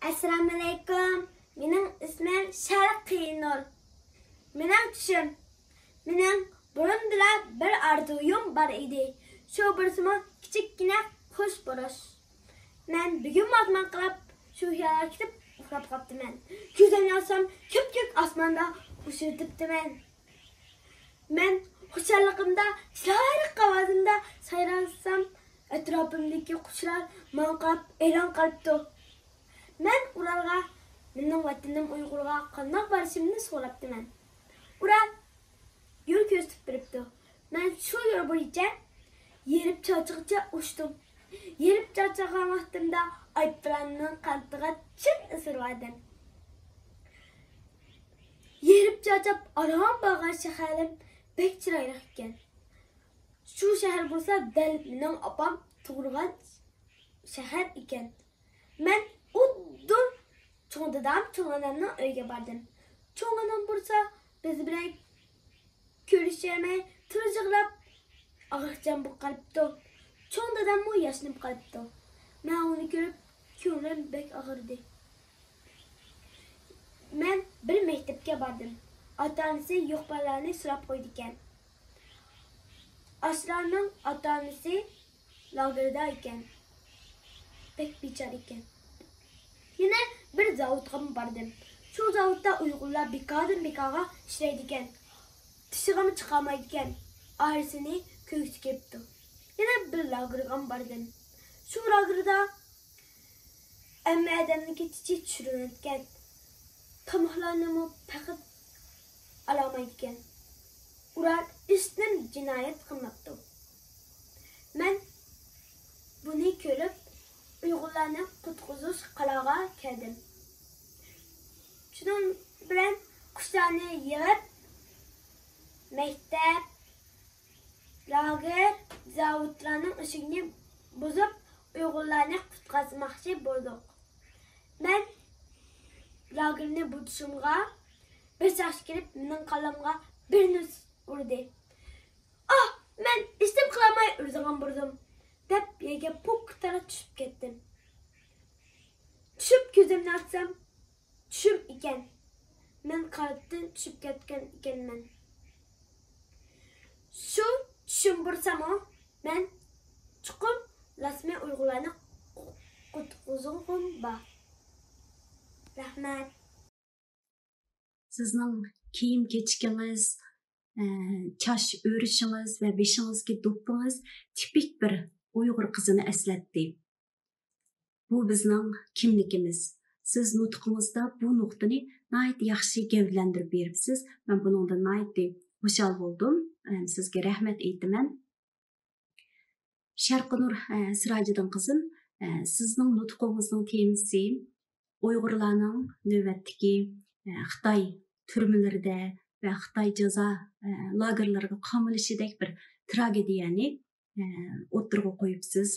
Assalamu alaikum. Mening ismim Sharqinur. Mening tushim. Mening burundila bir arzuyum bar edi. Shu birsimi kichikkina qush bo'lish. Men bugun mazmun qilib shu yerga ketib uxlab qolibman. Ko'zimni ochsam ko'k osmonda ushirtibman. Men xushalligimda, chiroyli qavozimda sayrasam, atrofimdagi qushlar menga e'lon qilibdi. Men ularga mening vatanim Uyg'urga qanday borishimni so'rabdiman. Ular yo'l ko'rsatib beribdi. Men shu yo'l bo'yicha yerib charchag'icha uchdim. Yerib charchagan vaqtimda aypranning qantiga chin isirvadim. Yerib charchab arom bo'lgan shaharim bek chiroyli ekan. Shu shahar bo'lsa dal mening opam tug'ilgan shahar ekan. Men uddun cho'ng onamning uyiga bordim. Cho'ng onam bo'lsa biz bilan ko'rishmay turjig'lab og'riqchan bo'lib qolibdi. Cho'ng dadammi yashnab qolibdi. Men uni ko'rib ko'nglim bek og'irdi. Men bir maktabga bordim. Ota-onasi yo'q bolalarni so'rab qo'ydi ekan. Ashlarning ota-onasi lagerda ekan. Bek bechora ekan. Yana bir zavodga bordim. Shu zavodda Uyg'urlar bekorga ishlaydi ekan. Tishig'im chiqamaydi ekan. Arsini ko'ksi kepti. Yana bir lagerga bordim. Shu lagerda amma odamniki tichi tushirilgan. Tomoqlarni faqat alamaydi ekan. Ular istim jinoyat qilmoqda. Men buni ko'rib Uyg'urlarni qutqizish qalag'a keldim. Shuning bilan qushlarni yig'ib maktab, lager, zavodlarning eshigini buzib Uyg'urlarni qutqazmoqchi bo'ldik. Men lagerni buzishimga bir shaxs kelib mening qalamga bir nus urdi. "Ah, men istim qilamay o'zim burdim" deb yerga pok taraf tushib ketdim. Tushib ko'zimni ochsam, tushim ekan. Men qayoqdan tushib ketgan ekanman. Shu tushim bo'lsa-mu, men chuqur rasmiy Uyg'urlarni qutqizishim bor. Rahmat. Sizning kiyim kechkingiz, chash o'rishingiz va beshingizga do'ppingiz tipik bir Uyg'ur qizini eslatdi. Bu bizning kimligimiz. Siz nutqingizda bu nuqtani nayt yaxshi gavdlantirib beribsiz. Men buningdan nayt xushal bo'ldim. Sizga rahmat aytaman. Sharqinur Sirajiddin qizim, sizning nutqingizning temasi Uyg'urlarning navbatdagi Xitoy turmalarida ve Xitoy jazo lagerlariga qamalishidek bir tragediyani o'tirg'a qo'yibsiz.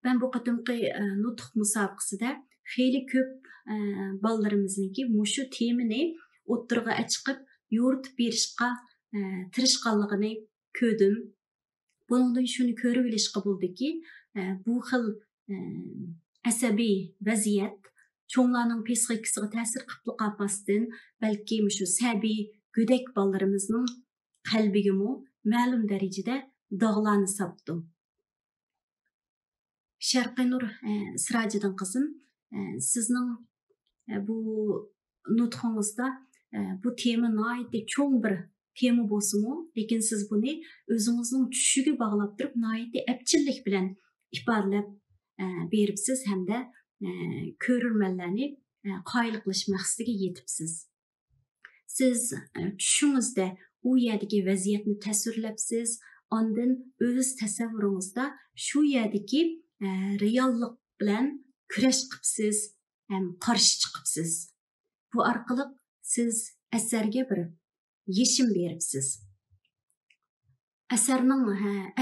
Ben bu qatimqi nutq musobaqasida xeyli ko'p bolalarimizniki mushu temini o'tirg'a chiqib yo'ritib berishga tirishganligini ko'rdim. Bundan shuni ko'rib olishga bo'ldiki, bu xil asabiy vaziyat cho'nglarning psixikasiga ta'sir qilib qolmasdan, balki shu sabiy go'dak bolalarimizning qalbigami ma'lum darajada dog'larni sapdi. Sharqinur Sirajiddin qizim, sizning bu nutqingizda bu tema nihoyatda cho'ng bir tema bo'lsa-mu, lekin siz buni o'zingizning tushiga bog'lab turib, nihoyatda epchillik bilan ifodalab beribsiz hamda ko'rurmanlarni qoyil qilish maqsadiga yetibsiz. Siz tushingizda u yerdagi vaziyatni tasvirlabsiz, ondan o'z tasavvuringizda shu yerdagi reallik bilan kurash qilibsiz, qarshi chiqibsiz. Bu orqali siz asarga bir yechim beribsiz. Asarning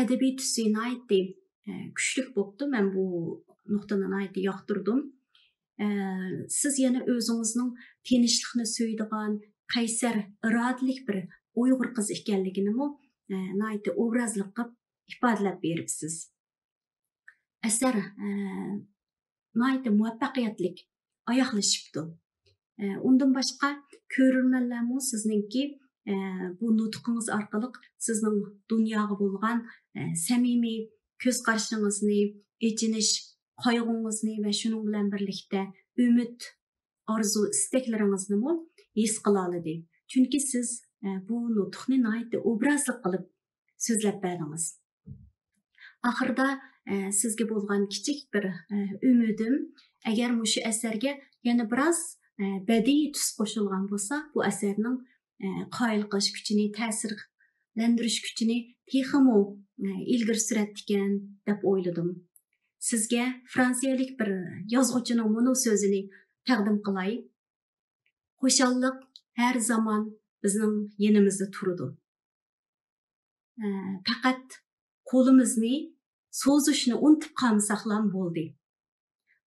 adabiy tusi nihoyatda kuchli bo'ldi. Men bu nuqtani nihoyatda yoqtirdim. Siz yana o'zingizning tinchlikni so'ydigan, qaysar irodalik bir Uyg'ur qiz ekanligini nihoyatda obrazli qilib ifodalab beribsiz. Asar nayta muvaffaqiyatlik oyoqlashibdi. Undan boshqa ko'rurmanlarmi sizningki bu nutqingiz orqali sizning dunyoga bo'lgan samimiy ko'z qarshingizni, echinish qayg'ungizni va shuning bilan birlikda umid, orzu, istaklaringizni his qila oladi. Chunki siz bu nutqni nayta obrazli qilib so'zlab berdingiz. Oxirida sizga bo'lgan kichik bir umidim, agar shu asarga yana biroz badiiy tus qo'shilgan bo'lsa, bu asarning qoyil qilish kuchini, ta'sirlantirish kuchini texmo ilgari suradi ekan deb o'yladim. Sizga fransiyalik bir yozuvchining bunu so'zini taqdim qilay. Xo'shallik har zaman bizning yanimizda turadi. Faqat qo'limizni so'zishni unutib qolmasaqlam bo'ldi.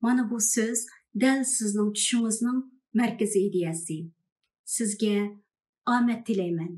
Mana bu so'z dal sizning tushingizning markaziy ideyasi. Sizga omad tilayman.